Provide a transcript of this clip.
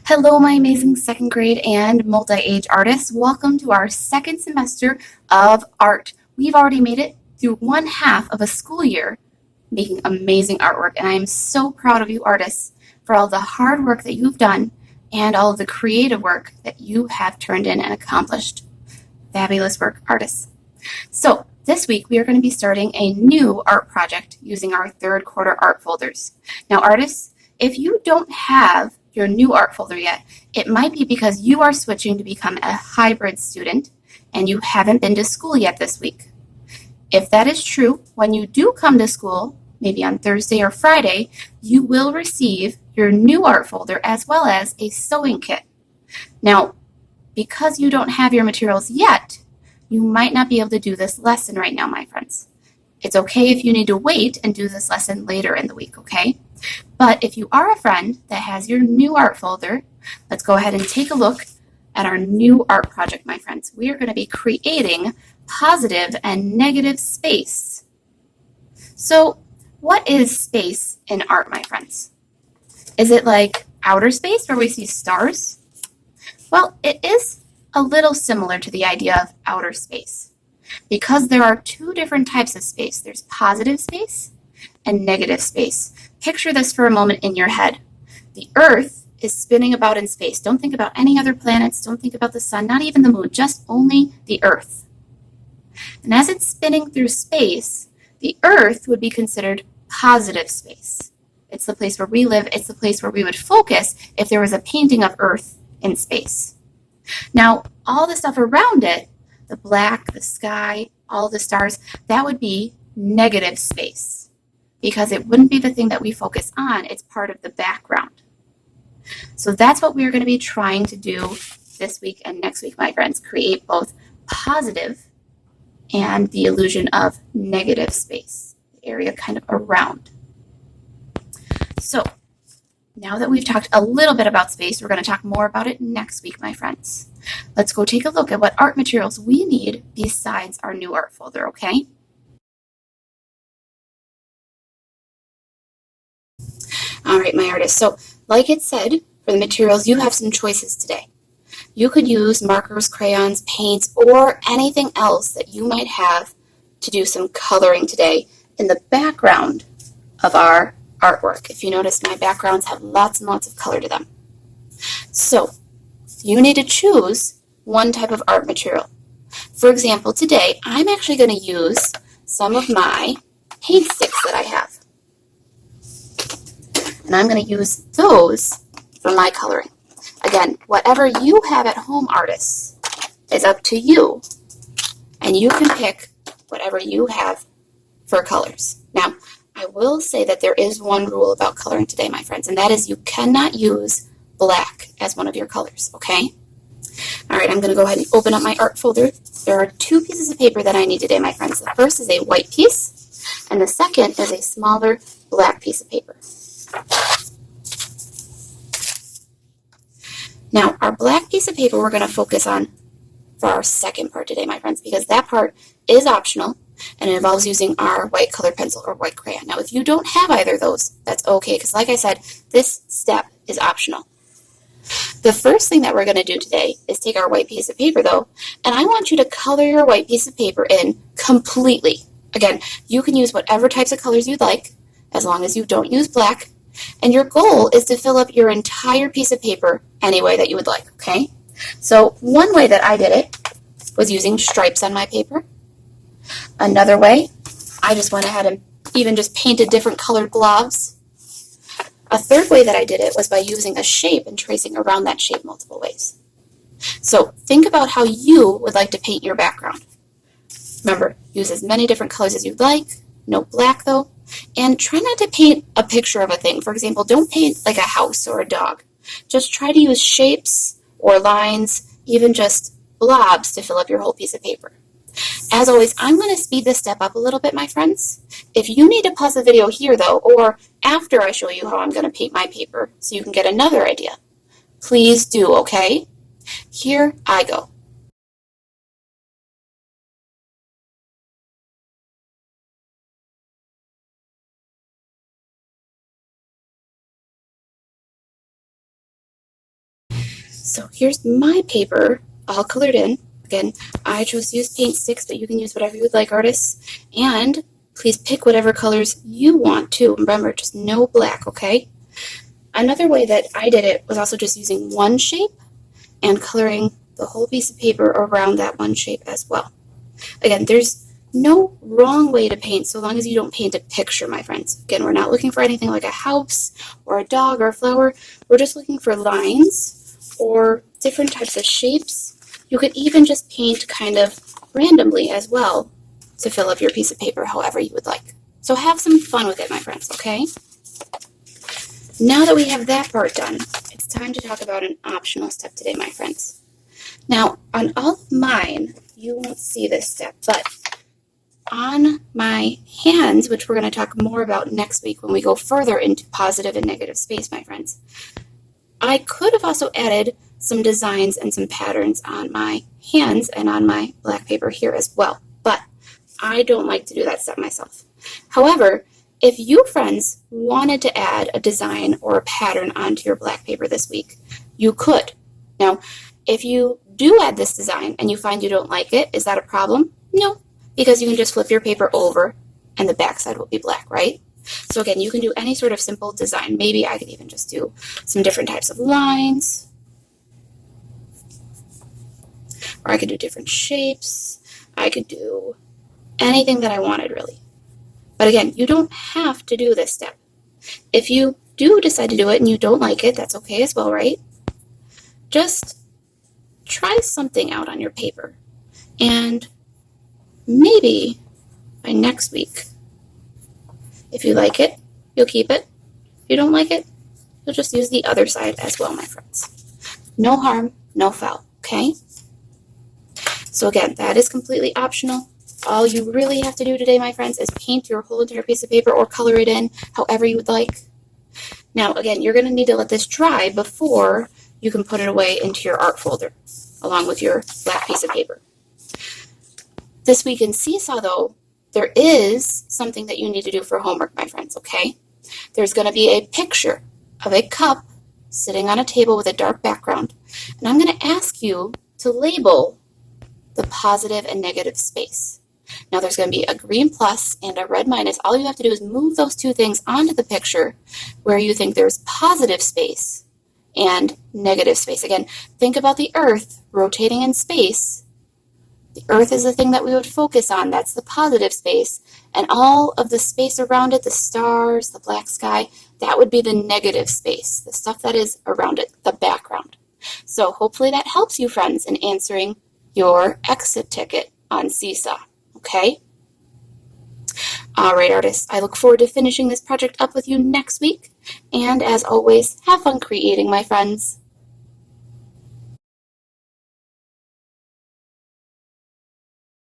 Hello, my amazing second grade and multi-age artists. Welcome to our second semester of art. We've already made it through one half of a school year making amazing artwork, and I am so proud of you artists for all the hard work that you've done and all of the creative work that you have turned in and accomplished. Fabulous work, artists. So this week we are going to be starting a new art project using our third quarter art folders. Now, artists, if you don't have your new art folder yet, it might be because you are switching to become a hybrid student and you haven't been to school yet this week. If that is true, when you do come to school, maybe on Thursday or Friday, you will receive your new art folder as well as a sewing kit. Now, because you don't have your materials yet, you might not be able to do this lesson right now, my friends. It's okay if you need to wait and do this lesson later in the week, okay? But if you are a friend that has your new art folder, let's go ahead and take a look at our new art project, my friends. We are going to be creating positive and negative space. So, what is space in art, my friends? Is it like outer space where we see stars? Well, it is a little similar to the idea of outer space because there are two different types of space. There's positive space and negative space. Picture this for a moment in your head. The Earth is spinning about in space. Don't think about any other planets. Don't think about the sun, not even the moon, just only the Earth. And as it's spinning through space, the Earth would be considered positive space. It's the place where we live. It's the place where we would focus if there was a painting of Earth in space. Now, all the stuff around it, the black, the sky, all the stars, that would be negative space because it wouldn't be the thing that we focus on. It's part of the background. So that's what we're going to be trying to do this week and next week, my friends. Create both positive and the illusion of negative space, the area kind of around. So now that we've talked a little bit about space, we're going to talk more about it next week, my friends. Let's go take a look at what art materials we need besides our new art folder, okay? All right, my artists. So, like it said, for the materials, you have some choices today. You could use markers, crayons, paints, or anything else that you might have to do some coloring today in the background of our artwork. If you notice, my backgrounds have lots and lots of color to them. So, you need to choose one type of art material. For example, today, I'm actually going to use some of my paint sticks that I have. And I'm going to use those for my coloring. Again, whatever you have at home, artists, is up to you. And you can pick whatever you have for colors. Now, I will say that there is one rule about coloring today, my friends, and that is you cannot use black as one of your colors, okay? All right, I'm going to go ahead and open up my art folder. There are two pieces of paper that I need today, my friends. The first is a white piece, and the second is a smaller black piece of paper. Now, our black piece of paper we're going to focus on for our second part today, my friends, because that part is optional, and it involves using our white colored pencil or white crayon. Now, if you don't have either of those, that's okay, because like I said, this step is optional. The first thing that we're going to do today is take our white piece of paper, though, and I want you to color your white piece of paper in completely. Again, you can use whatever types of colors you'd like, as long as you don't use black, and your goal is to fill up your entire piece of paper any way that you would like, okay? So one way that I did it was using stripes on my paper. Another way, I just went ahead and even just painted different colored blobs. A third way that I did it was by using a shape and tracing around that shape multiple ways. So think about how you would like to paint your background. Remember, use as many different colors as you'd like, no black though, and try not to paint a picture of a thing. For example, don't paint like a house or a dog. Just try to use shapes or lines, even just blobs to fill up your whole piece of paper. As always, I'm going to speed this step up a little bit, my friends. If you need to pause the video here, though, or after I show you how I'm going to paint my paper so you can get another idea, please do, okay? Here I go. So here's my paper all colored in. Again, I chose to use paint sticks, but you can use whatever you would like, artists. And please pick whatever colors you want to. Remember, just no black, okay? Another way that I did it was also just using one shape and coloring the whole piece of paper around that one shape as well. Again, there's no wrong way to paint so long as you don't paint a picture, my friends. Again, we're not looking for anything like a house or a dog or a flower. We're just looking for lines or different types of shapes. You could even just paint kind of randomly as well to fill up your piece of paper however you would like. So have some fun with it, my friends, okay? Now that we have that part done, it's time to talk about an optional step today, my friends. Now, on all of mine, you won't see this step, but on my hands, which we're going to talk more about next week when we go further into positive and negative space, my friends, I could have also added some designs and some patterns on my hands and on my black paper here as well, but I don't like to do that step myself. However, if you, friends, wanted to add a design or a pattern onto your black paper this week, you could. Now, if you do add this design and you find you don't like it, is that a problem? No, because you can just flip your paper over and the back side will be black, right? So again, you can do any sort of simple design. Maybe I could even just do some different types of lines, or I could do different shapes. I could do anything that I wanted, really. But again, you don't have to do this step. If you do decide to do it and you don't like it, that's okay as well, right? Just try something out on your paper. And maybe by next week, if you like it, you'll keep it. If you don't like it, you'll just use the other side as well, my friends. No harm, no foul, okay? So again, that is completely optional. All you really have to do today, my friends, is paint your whole entire piece of paper or color it in however you would like. Now, again, you're going to need to let this dry before you can put it away into your art folder, along with your black piece of paper. This week in Seesaw, though, there is something that you need to do for homework, my friends, okay? There's going to be a picture of a cup sitting on a table with a dark background, and I'm going to ask you to label the positive and negative space. Now there's going to be a green plus and a red minus. All you have to do is move those two things onto the picture where you think there's positive space and negative space. Again, think about the Earth rotating in space. The Earth is the thing that we would focus on. That's the positive space. And all of the space around it, the stars, the black sky, that would be the negative space, the stuff that is around it, the background. So hopefully that helps you, friends, in answering your exit ticket on Seesaw. Okay? All right, artists, I look forward to finishing this project up with you next week. And as always, have fun creating, my friends.